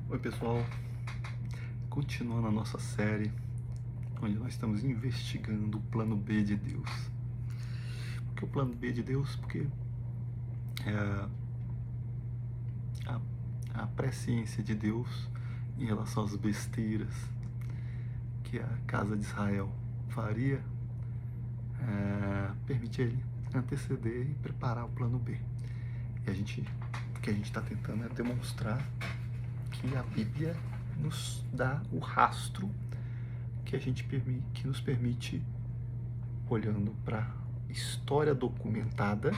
Oi pessoal, continuando a nossa série, onde nós estamos investigando o plano B de Deus. Por que o plano B de Deus? Porque a, a presciência de Deus em relação às besteiras que a casa de Israel faria, permite ele anteceder e preparar o plano B. E o que a gente está tentando é demonstrar que a Bíblia nos dá o rastro que nos permite, olhando para a história documentada,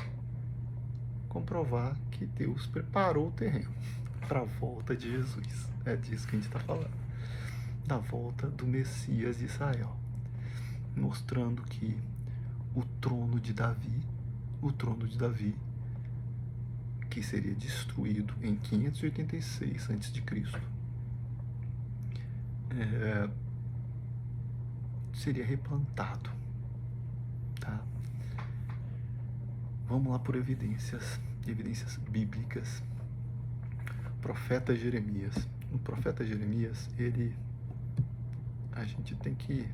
comprovar que Deus preparou o terreno para a volta de Jesus. É disso que a gente está falando, da volta do Messias de Israel, mostrando que o trono de Davi, que seria destruído em 586 a.C., seria replantado. Tá? Vamos lá por evidências bíblicas. Profeta Jeremias. O profeta Jeremias, a gente tem que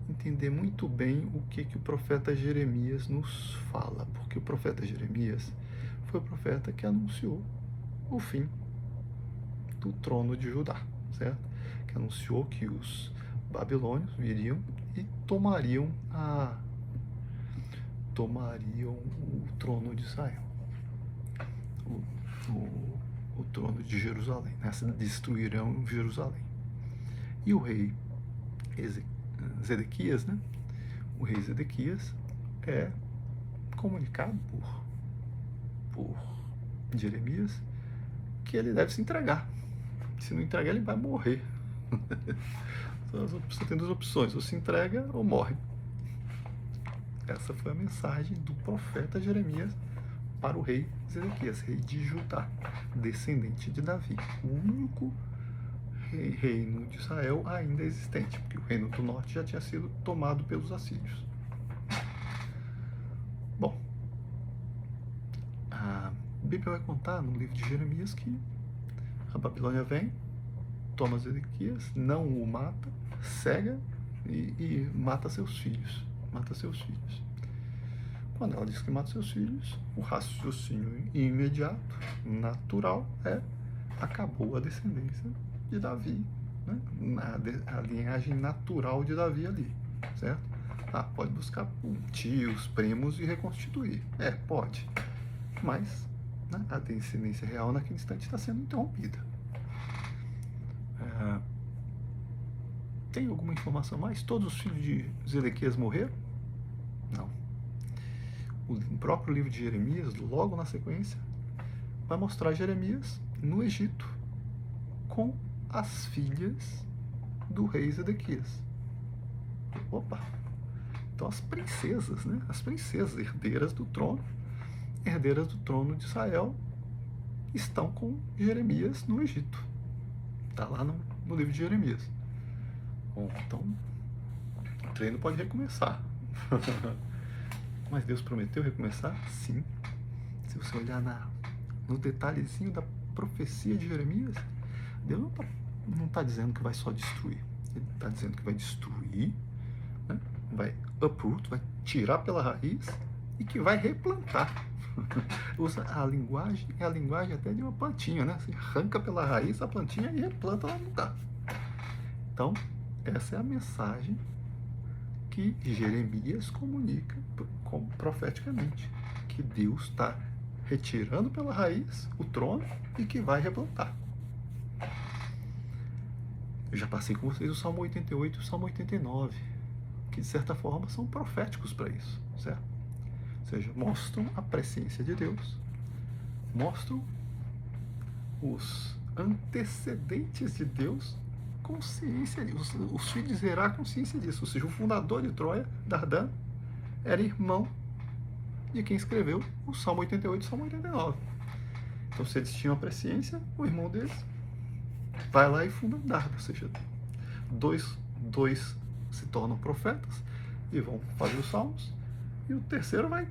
entender muito bem o que o profeta Jeremias nos fala, porque o profeta Jeremias foi o profeta que anunciou o fim do trono de Judá, certo? Que anunciou que os babilônios viriam e tomariam o trono de Israel, o trono de Jerusalém, né? Destruirão Jerusalém. E o rei Zedequias, né? O rei Zedequias é comunicado por Jeremias que ele deve se entregar. Se não entregar, ele vai morrer. Você tem duas opções: ou se entrega ou morre. Essa foi a mensagem do profeta Jeremias para o rei Zedequias, rei de Judá, descendente de Davi, o único reino de Israel ainda existente, porque o reino do norte já tinha sido tomado pelos assírios. Bom, a Bíblia vai contar no livro de Jeremias que a Babilônia vem, toma Zedequias, não o mata, cega e mata seus filhos. Quando ela diz que mata seus filhos, o raciocínio imediato, natural, acabou a descendência de Davi, né? A linhagem natural de Davi ali, certo? Pode buscar tios, primos e reconstituir. Pode. Mas, né, a descendência real naquele instante está sendo interrompida. Tem alguma informação mais? Todos os filhos de Zedequias morreram? Não. O próprio livro de Jeremias, logo na sequência, vai mostrar Jeremias no Egito com as filhas do rei Zedequias. Opa! Então as princesas, né? As princesas herdeiras do trono de Israel, estão com Jeremias no Egito. Está lá no livro de Jeremias. Bom, então o treino pode recomeçar. Mas Deus prometeu recomeçar? Sim. Se você olhar no detalhezinho da profecia de Jeremias, Deus não está dizendo que vai só destruir. Ele está dizendo que vai destruir, né? Vai uproot, vai tirar pela raiz e que vai replantar. Usa a linguagem até de uma plantinha, né? Você arranca pela raiz a plantinha e replanta lá no lugar. Então, essa é a mensagem que Jeremias comunica profeticamente, que Deus está retirando pela raiz o trono e que vai replantar. Eu já passei com vocês o Salmo 88 e o Salmo 89, que de certa forma são proféticos para isso, certo? Ou seja, mostram a presciência de Deus, mostram os antecedentes de Deus, consciência disso. Os filhos de Zerá, consciência disso. Ou seja, o fundador de Troia, Dardan, era irmão de quem escreveu o Salmo 88 e o Salmo 89. Então, se eles tinham a presciência, o irmão deles vai lá e funda Dardan. Ou seja, dois se tornam profetas e vão fazer os salmos, e o terceiro vai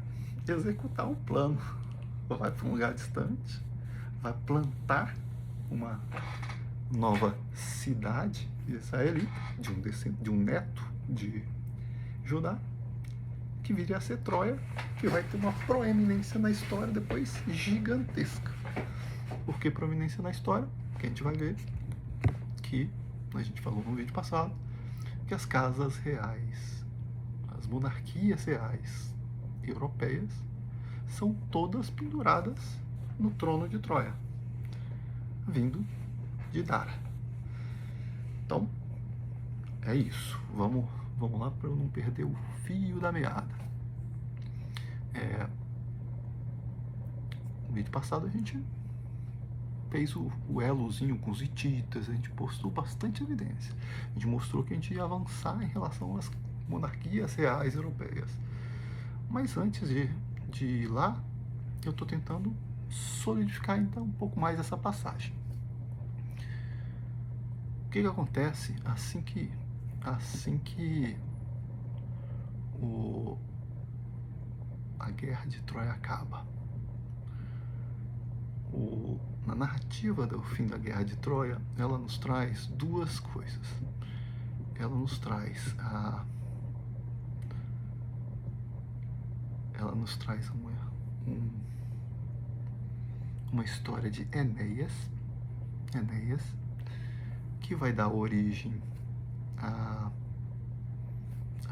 executar um plano. Vai para um lugar distante, vai plantar nova cidade israelita, de um neto de Judá, que viria a ser Troia, que vai ter uma proeminência na história depois gigantesca. Por que proeminência na história? Porque a gente vai ver que, a gente falou no vídeo passado, que as casas reais, as monarquias reais europeias, são todas penduradas no trono de Troia, vindo de Dara. Então, é isso. Vamos lá para eu não perder o fio da meada. No vídeo passado a gente fez o elozinho com os hititas, a gente postou bastante evidência. A gente mostrou que a gente ia avançar em relação às monarquias reais europeias. Mas antes de ir lá, eu estou tentando solidificar então um pouco mais essa passagem. O que acontece assim que a guerra de Troia acaba? Na narrativa do fim da guerra de Troia, ela nos traz duas coisas. Ela nos traz uma história de Enéas, que vai dar origem a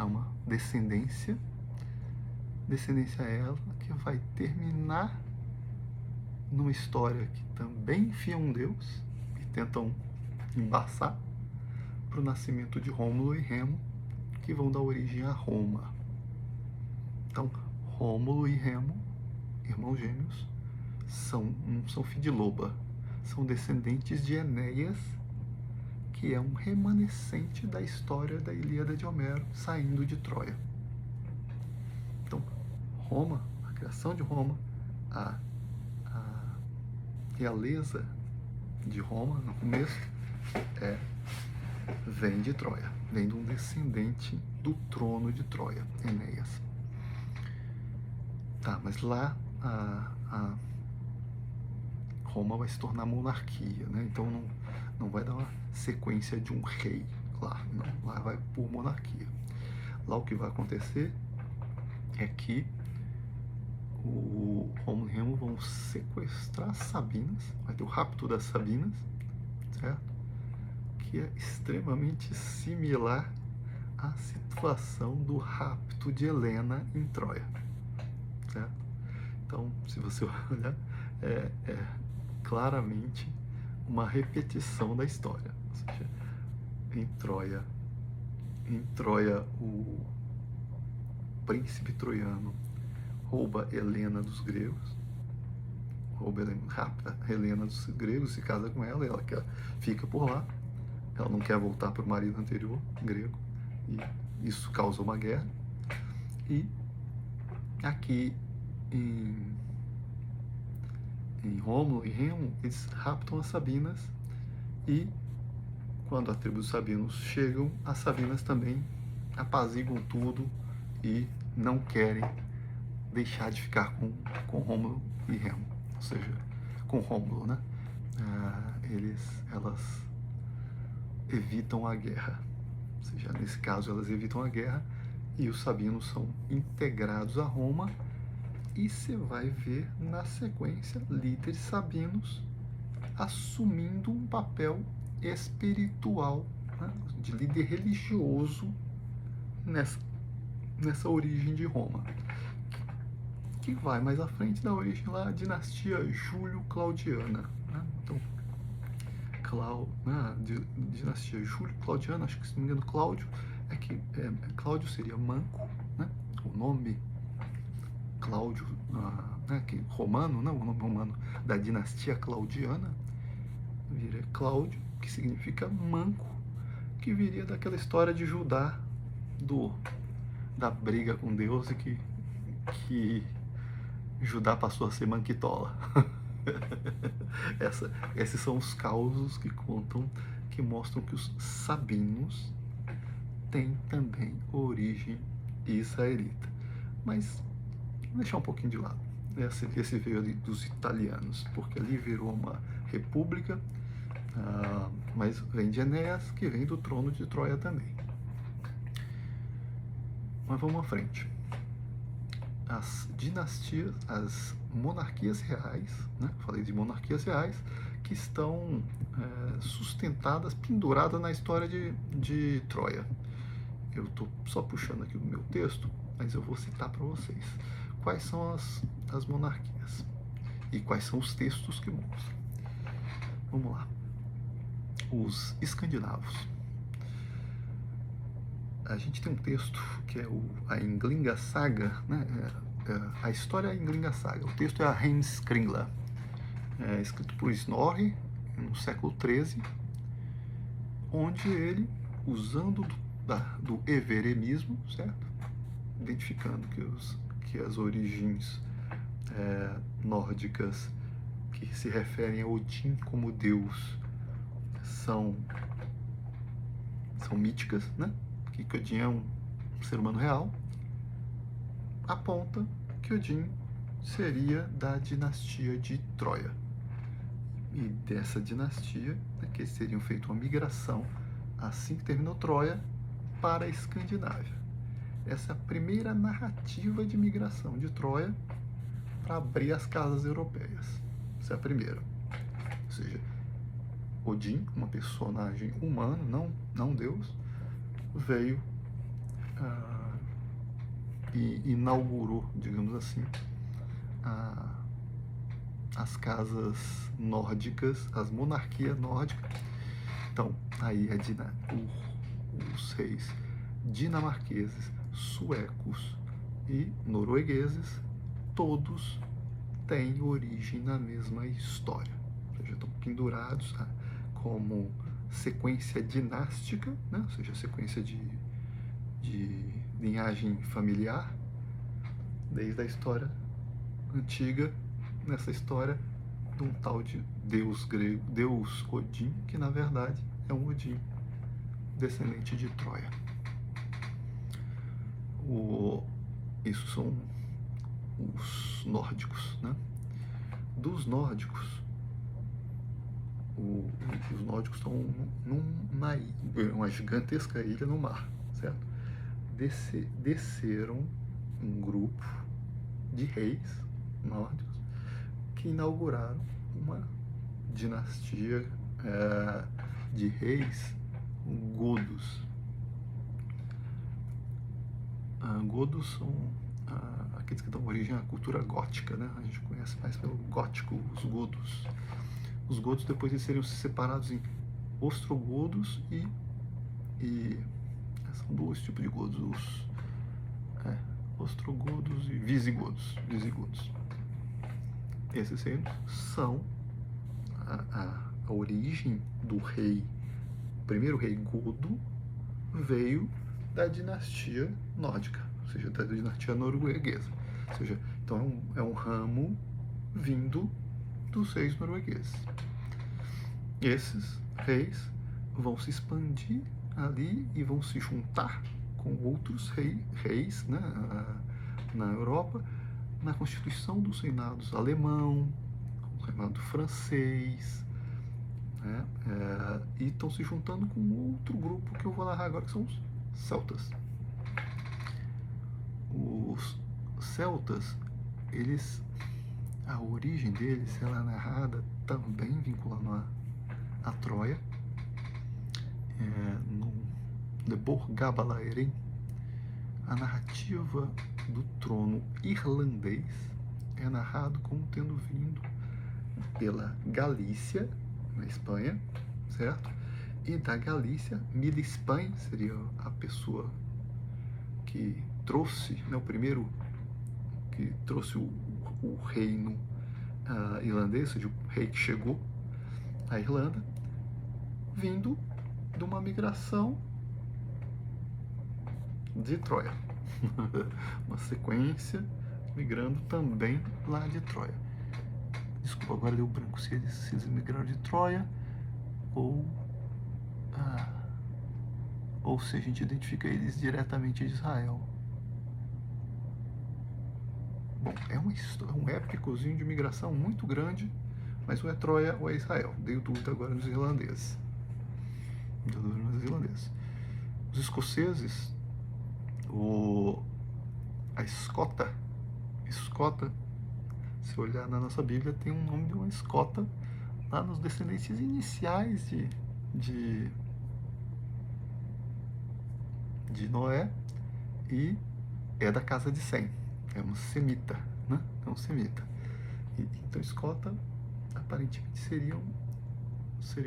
uma descendência ela que vai terminar numa história que também enfia um deus e tentam embaçar para o nascimento de Rômulo e Remo, que vão dar origem a Roma. Então, Rômulo e Remo, irmãos gêmeos, não são filhos de loba, são descendentes de Enéas, que é um remanescente da história da Ilíada de Homero saindo de Troia. Então, Roma, a criação de Roma, a realeza de Roma, no começo, vem de Troia, vem de um descendente do trono de Troia, Enéas. Tá, mas lá Roma vai se tornar monarquia, né? Então não vai dar uma sequência de um rei lá, não. Lá vai por monarquia. Lá o que vai acontecer é que o Rômulo e Remo vão sequestrar as Sabinas, vai ter o rapto das Sabinas, certo? Que é extremamente similar à situação do rapto de Helena em Troia, certo? Então, se você olhar, é claramente uma repetição da história. Ou seja, em Troia o príncipe troiano rouba Helena dos gregos, rapta Helena dos gregos, se casa com ela, e ela fica por lá, ela não quer voltar para o marido anterior, grego, e isso causa uma guerra. E aqui em Rômulo e Remo, eles raptam as Sabinas, e quando a tribo dos Sabinos chegam, as Sabinas também apaziguam tudo e não querem deixar de ficar com Rômulo e Remo, ou seja, com Rômulo, né? Elas evitam a guerra, ou seja, nesse caso elas evitam a guerra e os Sabinos são integrados a Roma, e você vai ver na sequência líderes sabinos assumindo um papel espiritual, né, de líder religioso nessa origem de Roma, que vai mais à frente da origem lá, a dinastia Júlio-Claudiana, né? Então, dinastia Júlio-Claudiana, acho que, se não me engano, Cláudio Cláudio seria manco, né? O nome Cláudio, romano, né? O nome romano da dinastia Claudiana viria Cláudio, que significa manco, que viria daquela história de Judá, da briga com Deus, e que Judá passou a ser manquitola. Esses são os causos que mostram que os sabinos têm também origem israelita. Mas vou deixar um pouquinho de lado. Esse veio ali dos italianos, porque ali virou uma república, mas vem de Enéas, que vem do trono de Troia também. Mas vamos à frente. As dinastias, as monarquias reais, né? Falei de monarquias reais, que estão sustentadas, penduradas na história de Troia. Eu estou só puxando aqui o meu texto, mas eu vou citar para vocês quais são as monarquias e quais são os textos que mostram. Vamos lá. Os escandinavos. A gente tem um texto que é a Ynglinga Saga, né? A história é a Ynglinga Saga. O texto é a Heimskringla, escrito por Snorri no século XIII, onde ele, usando do everemismo, certo? Identificando que as origens nórdicas que se referem a Odin como deus são míticas, né? Que Odin é um ser humano real, aponta que Odin seria da dinastia de Troia. E dessa dinastia, né, que eles teriam feito uma migração, assim que terminou Troia, para a Escandinávia. Essa é a primeira narrativa de migração de Troia para abrir as casas europeias. Essa é a primeira. Ou seja, Odin, uma personagem humana, não Deus, veio e inaugurou, digamos assim, as casas nórdicas, as monarquias nórdicas. Então, aí os reis dinamarqueses, suecos e noruegueses, todos têm origem na mesma história. Ou seja, estão pendurados como sequência dinástica, né? Ou seja, sequência de linhagem familiar, desde a história antiga, nessa história de um tal de deus grego, deus Odin, que na verdade é um Odin descendente de Troia. Isso são os nórdicos, né? Dos nórdicos, os nórdicos estão numa gigantesca ilha no mar, certo? Desceram um grupo de reis nórdicos que inauguraram uma dinastia de reis godos. Godos são aqueles que dão origem à cultura gótica, né? A gente conhece mais pelo gótico, os godos. Os godos depois eles seriam separados em ostrogodos e são dois tipos de godos, ostrogodos e visigodos. Esses reinos são a origem do rei. O primeiro rei godo veio da dinastia nórdica, ou seja, da dinastia norueguesa. Ou seja, então é um ramo vindo dos reis noruegueses. Esses reis vão se expandir ali e vão se juntar com outros reis, né, na Europa, na constituição dos reinados alemão, o reinado francês, né, e estão se juntando com outro grupo que eu vou narrar agora, que são os celtas. Os celtas, a origem deles ela é narrada também vinculando a Troia, no Lebor Gabalaeren. A narrativa do trono irlandês é narrado como tendo vindo pela Galícia, na Espanha, certo? E da Galícia, Milispain seria a pessoa que trouxe, né, o primeiro que trouxe o reino irlandês, ou seja, o rei que chegou à Irlanda, vindo de uma migração de Troia. Uma sequência migrando também lá de Troia. Desculpa, agora deu branco se eles migraram de Troia ou se a gente identifica eles diretamente de Israel. Bom, é um épicozinho de migração muito grande Mas ou é Troia ou é Israel. Dei dúvida agora nos irlandeses. Os escoceses, a escota, se olhar na nossa Bíblia, tem um nome de uma escota lá nos descendentes iniciais de Noé, e é da casa de Sem. É um semita, né? É um semita. Então, escota aparentemente seria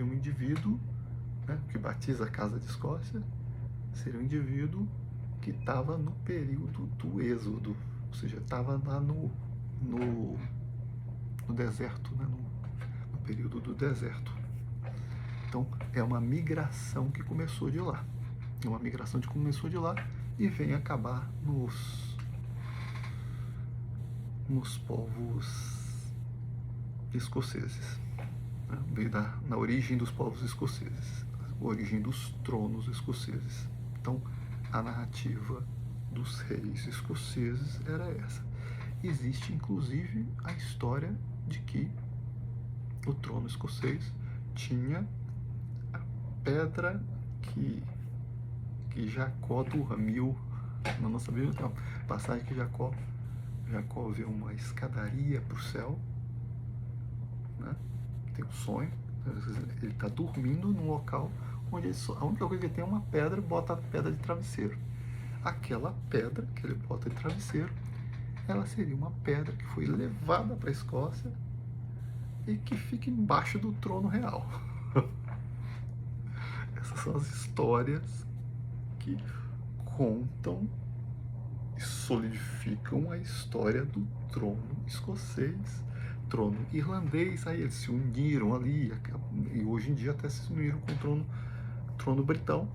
um indivíduo, né, que batiza a casa de Escócia, seria um indivíduo que estava no período do êxodo, ou seja, estava lá no deserto, né, no período do deserto. Então, é uma migração que começou de lá. É uma migração que começou de lá e vem acabar nos povos escoceses. Né? Veio na origem dos povos escoceses, a origem dos tronos escoceses. Então, a narrativa dos reis escoceses era essa. Existe, inclusive, a história de que o trono escocês tinha a pedra que Jacó dormiu. Na nossa Bíblia tem uma passagem que Jacó vê uma escadaria para o céu, né? Tem um sonho, ele está dormindo num local onde a única coisa que ele tem é uma pedra, bota a pedra de travesseiro. Aquela pedra que ele bota de travesseiro, ela seria uma pedra que foi levada para a Escócia e que fica embaixo do trono real. Essas são as histórias que contam e solidificam a história do trono escocês, trono irlandês. Aí eles se uniram ali, e hoje em dia até se uniram com o trono britão.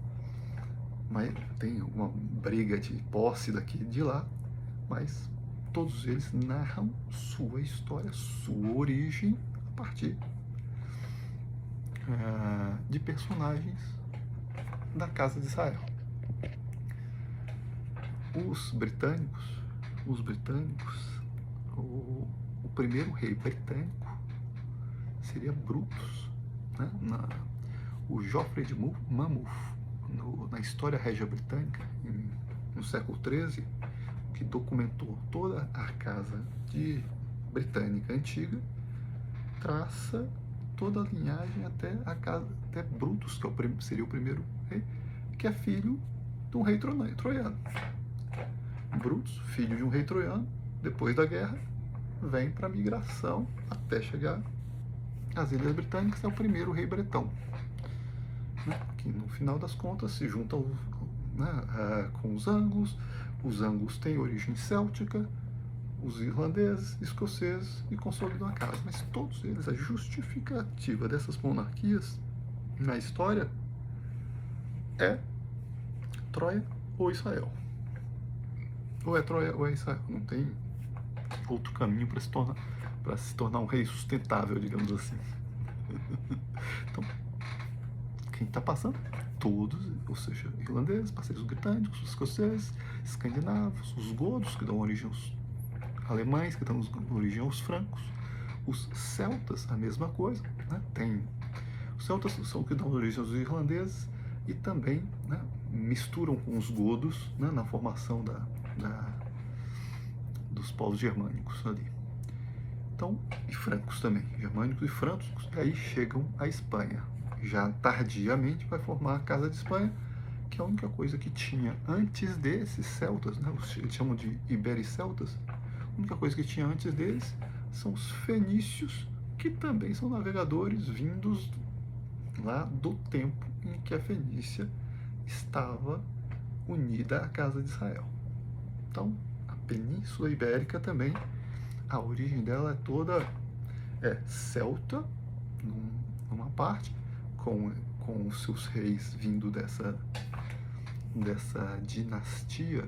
Mas tem uma briga de posse daqui e de lá, mas todos eles narram sua história, sua origem, a partir de personagens da Casa de Israel. Os britânicos, o primeiro rei britânico seria Brutus, né? O Geoffrey de Monmouth, na História Régia Britânica, no século XIII, que documentou toda a casa britânica antiga, traça toda a linhagem até Brutus, que seria o primeiro rei, que é filho de um rei troiano. Brutus, filho de um rei troiano, depois da guerra, vem para a migração até chegar às Ilhas Britânicas, é o primeiro rei bretão, né, que no final das contas se junta com os anglos. Os anglos têm origem céltica, os irlandeses, escoceses, e consolidam a casa. Mas todos eles, a justificativa dessas monarquias na história é Troia ou Israel. Ou é Troia ou é Israel. Não tem outro caminho para se tornar um rei sustentável, digamos assim. Então, quem está passando? Todos, ou seja, irlandeses, parceiros britânicos, os escoceses, escandinavos, os godos, que dão origem aos alemães, que dão origem aos francos, os celtas, a mesma coisa, né? Tem os celtas são que dão origem aos irlandeses e também, né, misturam com os godos, né, na formação dos povos germânicos ali. Então, e francos também, germânicos e francos, e aí chegam à Espanha. Já tardiamente vai formar a Casa de Espanha, que é a única coisa que tinha antes desses celtas, né, eles chamam de ibericeltas. A única coisa que tinha antes deles são os fenícios, que também são navegadores vindos lá do tempo em que a Fenícia estava unida à Casa de Israel. Então, a Península Ibérica também, a origem dela é toda celta, numa parte, com os seus reis vindo dessa dinastia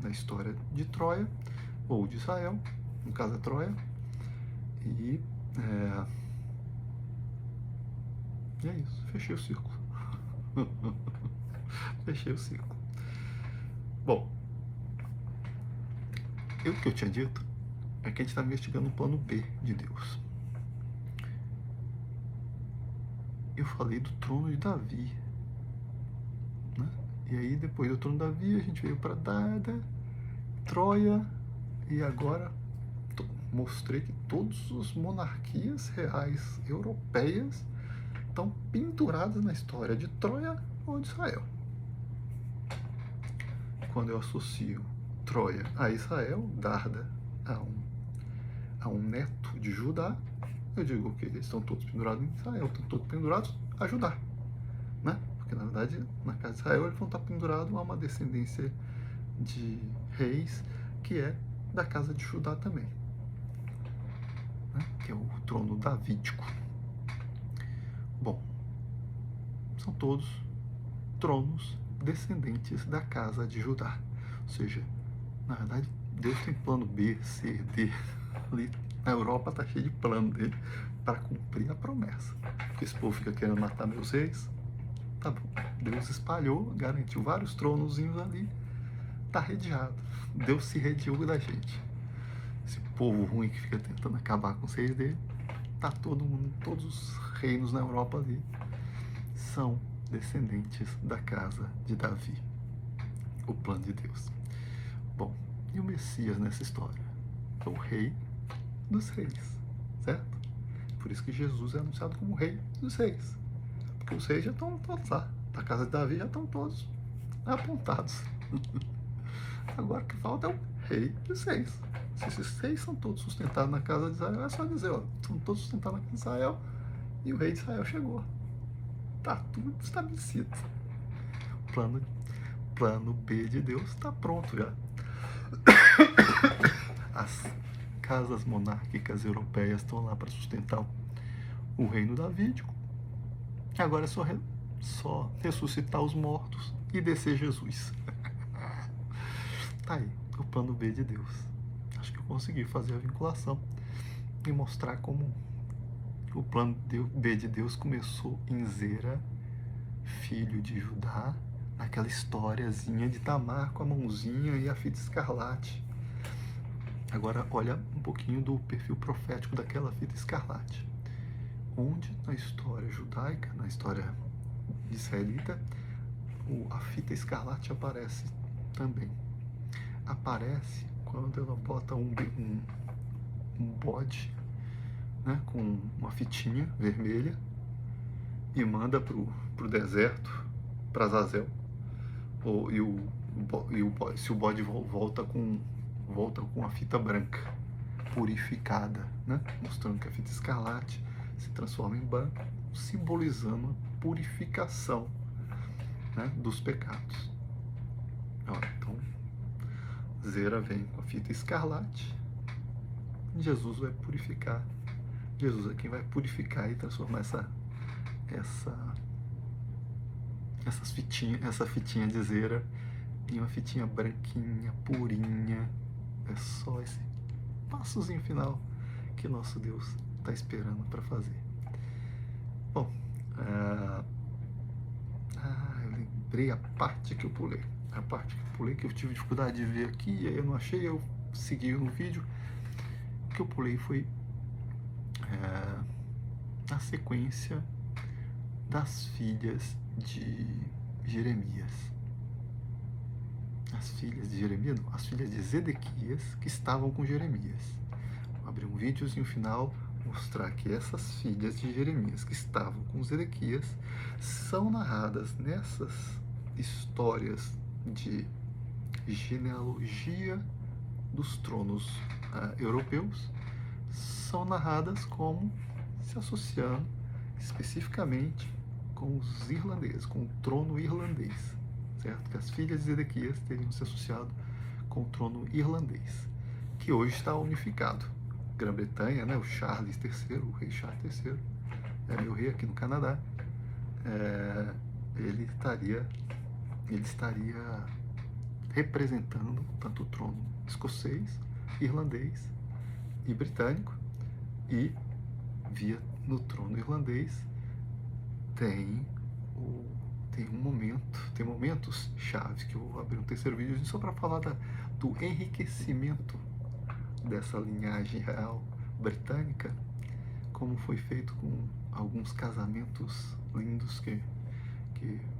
na história de Troia, ou de Israel, no caso é Troia, e é isso, fechei o círculo. Fechei o círculo. Bom, o que eu tinha dito é que a gente está investigando um plano B de Deus. eu falei do trono de Davi, né? E aí depois do trono de Davi a gente veio para Darda, Troia, e agora mostrei que todas as monarquias reais europeias estão penduradas na história de Troia ou de Israel. Quando eu associo Troia a Israel, Darda a um neto de Judá, eu digo que eles estão todos pendurados em Israel, estão todos pendurados a Judá, né? Porque na verdade na casa de Israel eles vão estar pendurados a uma descendência de reis que é da casa de Judá também, né? Que é o trono davídico. Bom, são todos tronos descendentes da casa de Judá. Ou seja, na verdade, Deus tem plano B, C, D. Ali na Europa está cheio de plano dele para cumprir a promessa. Porque esse povo fica querendo matar meus reis. Tá bom. Deus espalhou, garantiu vários tronozinhos ali. Tá redeado. Deus se redeou da gente. Esse povo ruim que fica tentando acabar com os reis dele. Tá todo mundo, todos os reinos na Europa ali são descendentes da casa de Davi. O plano de Deus. Bom, e o Messias nessa história? É o rei dos reis, certo? Por isso que Jesus é anunciado como rei dos reis. Porque os reis já estão todos lá. Da casa de Davi já estão todos apontados. Agora o que falta é o rei dos reis. Se esses reis são todos sustentados na casa de Israel, é só dizer, ó, são todos sustentados na casa de Israel e o rei de Israel chegou. Tá tudo estabelecido. Plano B de Deus está pronto já. As casas monárquicas europeias estão lá para sustentar o reino davídico. Agora é só ressuscitar os mortos e descer Jesus. Tá aí, o plano B de Deus. Acho que eu consegui fazer a vinculação e mostrar como o plano B de Deus começou em Zera, filho de Judá, naquela historiazinha de Tamar com a mãozinha e a fita escarlate. Agora olha um pouquinho do perfil profético daquela fita escarlate. Onde na história judaica, na história israelita, a fita escarlate aparece também. Aparece quando ela bota um bode, né, com uma fitinha vermelha e manda pro deserto, para Azazel. Se o bode volta com a fita branca, purificada, né, mostrando que a fita escarlate se transforma em branco, simbolizando a purificação, né, dos pecados. Então, Zera vem com a fita escarlate, e Jesus vai purificar. Jesus é quem vai purificar e transformar essa fitinha de Zera em uma fitinha branquinha, purinha. É só esse passozinho final que nosso Deus está esperando para fazer. Bom, eu lembrei a parte que eu pulei. A parte que eu pulei, que eu tive dificuldade de ver aqui, e aí eu não achei, eu segui no vídeo. O que eu pulei foi a sequência das filhas de Jeremias. As filhas de Jeremias, não, as filhas de Zedequias que estavam com Jeremias. Vou abrir um videozinho final, mostrar que essas filhas de Jeremias que estavam com Zedequias são narradas nessas histórias de genealogia dos tronos europeus, são narradas como se associando especificamente com os irlandeses, com o trono irlandês, certo? Que as filhas de Zedequias teriam se associado com o trono irlandês, que hoje está unificado. Grã-Bretanha, né, o Charles III, o rei Charles III, é meu rei aqui no Canadá, ele estaria representando tanto o trono escocês, irlandês e britânico, e no trono irlandês tem momentos chave, que eu vou abrir um terceiro vídeo só para falar do enriquecimento dessa linhagem real britânica, como foi feito com alguns casamentos lindos que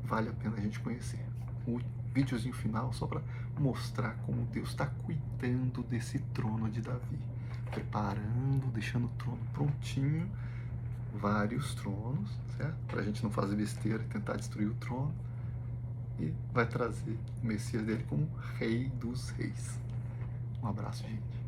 vale a pena a gente conhecer. Um videozinho final só para mostrar como Deus está cuidando desse trono de Davi, preparando, deixando o trono prontinho, vários tronos, certo? Para a gente não fazer besteira e tentar destruir o trono, e vai trazer o Messias dele como Rei dos Reis. Um abraço, gente.